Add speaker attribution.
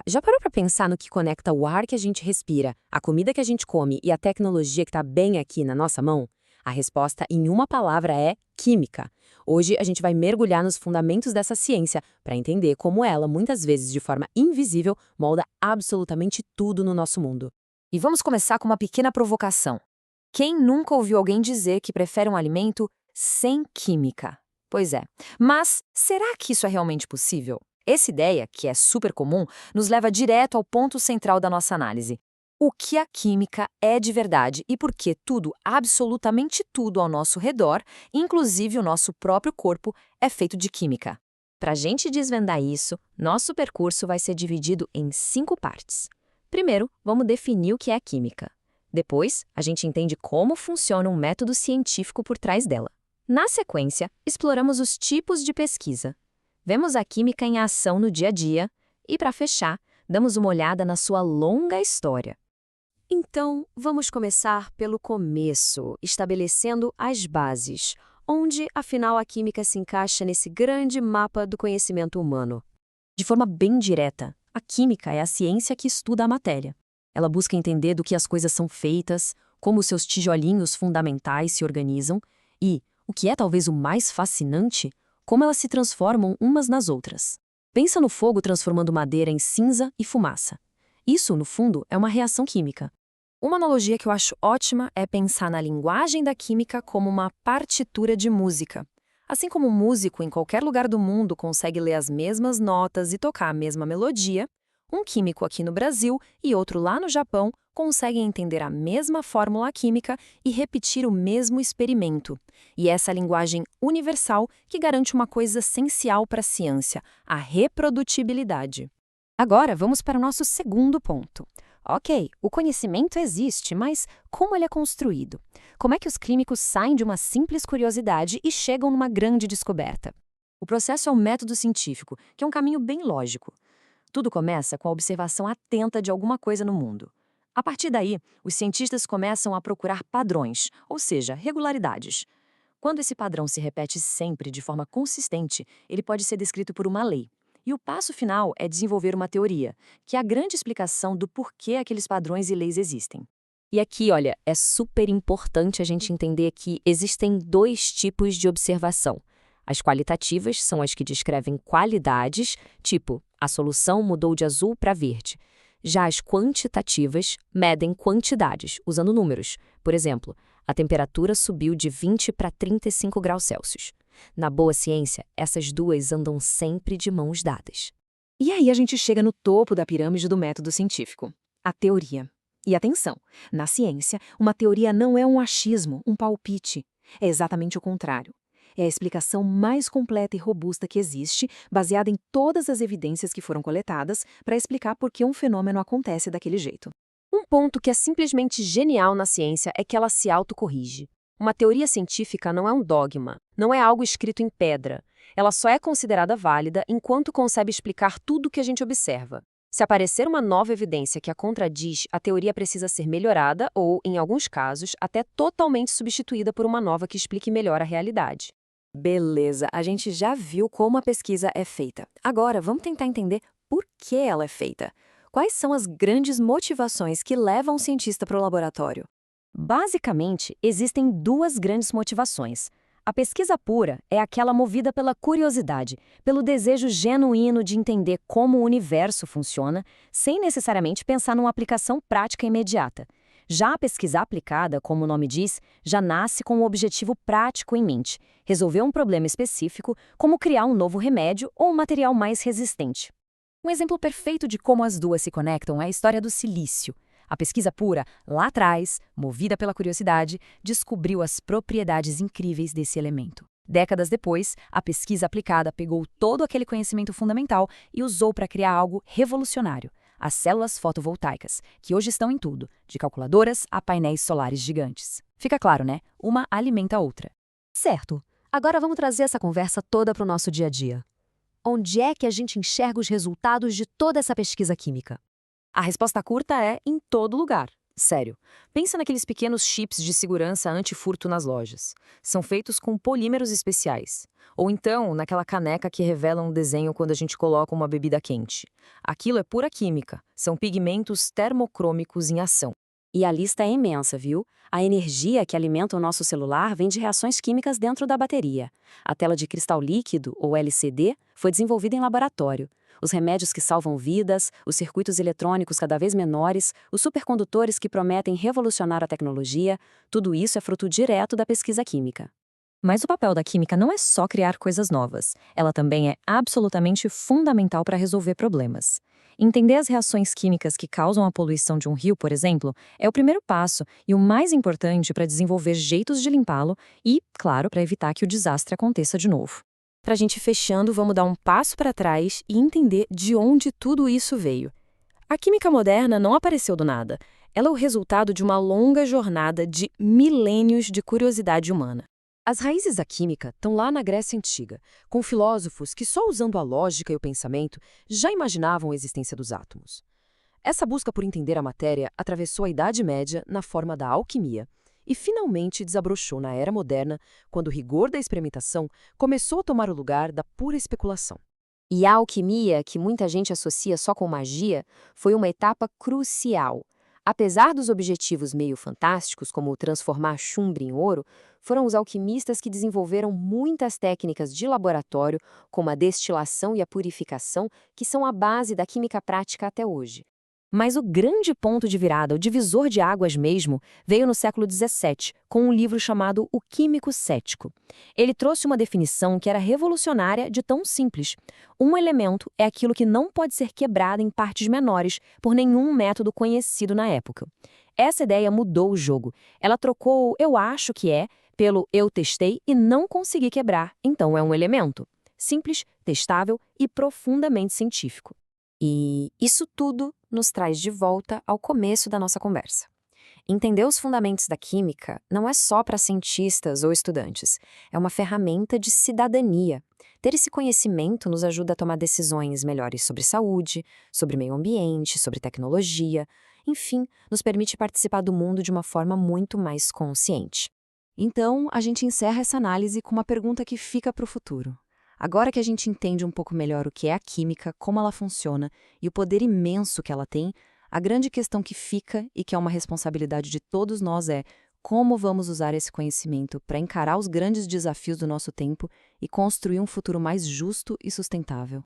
Speaker 1: já parou para pensar no que conecta o ar que a gente respira, a comida que a gente come e a tecnologia que está bem aqui na nossa mão? A resposta em uma palavra é química. Hoje a gente vai mergulhar nos fundamentos dessa ciência para entender como ela, muitas vezes de forma invisível, molda absolutamente tudo no nosso mundo.
Speaker 2: E vamos começar com uma pequena provocação. Quem nunca ouviu alguém dizer que prefere um alimento sem química? Pois é. Mas será que isso é realmente possível? Essa ideia, que é super comum, nos leva direto ao ponto central da nossa análise. O que a química é de verdade e por que tudo, absolutamente tudo ao nosso redor, inclusive o nosso próprio corpo, é feito de química. Para a gente desvendar isso, nosso percurso vai ser dividido em 5 partes. Primeiro, vamos definir o que é química. Depois, a gente entende como funciona um método científico por trás dela. Na sequência, exploramos os tipos de pesquisa. Vemos a química em ação no dia a dia e, para fechar, damos uma olhada na sua longa história. Então, vamos começar pelo começo, estabelecendo as bases, onde, afinal, a química se encaixa nesse grande mapa do conhecimento humano. De forma bem direta, a química é a ciência que estuda a matéria. Ela busca entender do que as coisas são feitas, como os seus tijolinhos fundamentais se organizam e, o que é talvez o mais fascinante, como elas se transformam umas nas outras. Pensa no fogo transformando madeira em cinza e fumaça. Isso, no fundo, é uma reação química. Uma analogia que eu acho ótima é pensar na linguagem da química como uma partitura de música. Assim como um músico em qualquer lugar do mundo consegue ler as mesmas notas e tocar a mesma melodia, um químico aqui no Brasil e outro lá no Japão conseguem entender a mesma fórmula química e repetir o mesmo experimento. E essa linguagem universal que garante uma coisa essencial para a ciência, a reprodutibilidade. Agora, vamos para o nosso segundo ponto. Ok, o conhecimento existe, mas como ele é construído? Como é que os químicos saem de uma simples curiosidade e chegam numa grande descoberta? O processo é um método científico, que é um caminho bem lógico. Tudo começa com a observação atenta de alguma coisa no mundo. A partir daí, os cientistas começam a procurar padrões, ou seja, regularidades. Quando esse padrão se repete sempre de forma consistente, ele pode ser descrito por uma lei. E o passo final é desenvolver uma teoria, que é a grande explicação do porquê aqueles padrões e leis existem. E aqui, olha, é super importante a gente entender que existem 2 tipos de observação. As qualitativas são as que descrevem qualidades, tipo, a solução mudou de azul para verde. Já as quantitativas medem quantidades, usando números. Por exemplo, a temperatura subiu de 20 para 35 graus Celsius. Na boa ciência, essas duas andam sempre de mãos dadas. E aí a gente chega no topo da pirâmide do método científico, a teoria. E atenção, na ciência, uma teoria não é um achismo, um palpite. É exatamente o contrário. É a explicação mais completa e robusta que existe, baseada em todas as evidências que foram coletadas para explicar por que um fenômeno acontece daquele jeito. Um ponto que é simplesmente genial na ciência é que ela se autocorrige. Uma teoria científica não é um dogma, não é algo escrito em pedra. Ela só é considerada válida enquanto consegue explicar tudo o que a gente observa. Se aparecer uma nova evidência que a contradiz, a teoria precisa ser melhorada ou, em alguns casos, até totalmente substituída por uma nova que explique melhor a realidade. Beleza, a gente já viu como a pesquisa é feita. Agora, vamos tentar entender por que ela é feita. Quais são as grandes motivações que levam um cientista para o laboratório? Basicamente, existem 2 grandes motivações. A pesquisa pura é aquela movida pela curiosidade, pelo desejo genuíno de entender como o universo funciona, sem necessariamente pensar numa aplicação prática imediata. Já a pesquisa aplicada, como o nome diz, já nasce com um objetivo prático em mente, resolver um problema específico, como criar um novo remédio ou um material mais resistente. Um exemplo perfeito de como as duas se conectam é a história do silício. A pesquisa pura, lá atrás, movida pela curiosidade, descobriu as propriedades incríveis desse elemento. Décadas depois, a pesquisa aplicada pegou todo aquele conhecimento fundamental e usou para criar algo revolucionário: as células fotovoltaicas, que hoje estão em tudo, de calculadoras a painéis solares gigantes. Fica claro, né? Uma alimenta a outra. Certo. Agora vamos trazer essa conversa toda para o nosso dia a dia. Onde é que a gente enxerga os resultados de toda essa pesquisa química? A resposta curta é em todo lugar. Sério, pensa naqueles pequenos chips de segurança anti-furto nas lojas. São feitos com polímeros especiais. Ou então, naquela caneca que revela um desenho quando a gente coloca uma bebida quente. Aquilo é pura química. São pigmentos termocrômicos em ação.
Speaker 1: E a lista é imensa, viu? A energia que alimenta o nosso celular vem de reações químicas dentro da bateria. A tela de cristal líquido, ou LCD, foi desenvolvida em laboratório. Os remédios que salvam vidas, os circuitos eletrônicos cada vez menores, os supercondutores que prometem revolucionar a tecnologia, tudo isso é fruto direto da pesquisa química.
Speaker 2: Mas o papel da química não é só criar coisas novas. Ela também é absolutamente fundamental para resolver problemas. Entender as reações químicas que causam a poluição de um rio, por exemplo, é o primeiro passo e o mais importante para desenvolver jeitos de limpá-lo e, claro, para evitar que o desastre aconteça de novo. Para a gente ir fechando, vamos dar um passo para trás e entender de onde tudo isso veio. A química moderna não apareceu do nada. Ela é o resultado de uma longa jornada de milênios de curiosidade humana.
Speaker 1: As raízes da química estão lá na Grécia Antiga, com filósofos que só usando a lógica e o pensamento já imaginavam a existência dos átomos. Essa busca por entender a matéria atravessou a Idade Média na forma da alquimia e finalmente desabrochou na Era Moderna, quando o rigor da experimentação começou a tomar o lugar da pura especulação.
Speaker 2: E a alquimia, que muita gente associa só com magia, foi uma etapa crucial. Apesar dos objetivos meio fantásticos, como transformar chumbo em ouro, foram os alquimistas que desenvolveram muitas técnicas de laboratório, como a destilação e a purificação, que são a base da química prática até hoje. Mas o grande ponto de virada, o divisor de águas mesmo, veio no século XVII, com um livro chamado O Químico Cético. Ele trouxe uma definição que era revolucionária de tão simples. Um elemento é aquilo que não pode ser quebrado em partes menores por nenhum método conhecido na época. Essa ideia mudou o jogo. Ela trocou o "eu acho que é" pelo "eu testei e não consegui quebrar, então é um elemento". Simples, testável e profundamente científico. E isso tudo nos traz de volta ao começo da nossa conversa. Entender os fundamentos da química não é só para cientistas ou estudantes, é uma ferramenta de cidadania. Ter esse conhecimento nos ajuda a tomar decisões melhores sobre saúde, sobre meio ambiente, sobre tecnologia, enfim, nos permite participar do mundo de uma forma muito mais consciente.
Speaker 1: Então, a gente encerra essa análise com uma pergunta que fica para o futuro. Agora que a gente entende um pouco melhor o que é a química, como ela funciona e o poder imenso que ela tem, a grande questão que fica e que é uma responsabilidade de todos nós é como vamos usar esse conhecimento para encarar os grandes desafios do nosso tempo e construir um futuro mais justo e sustentável.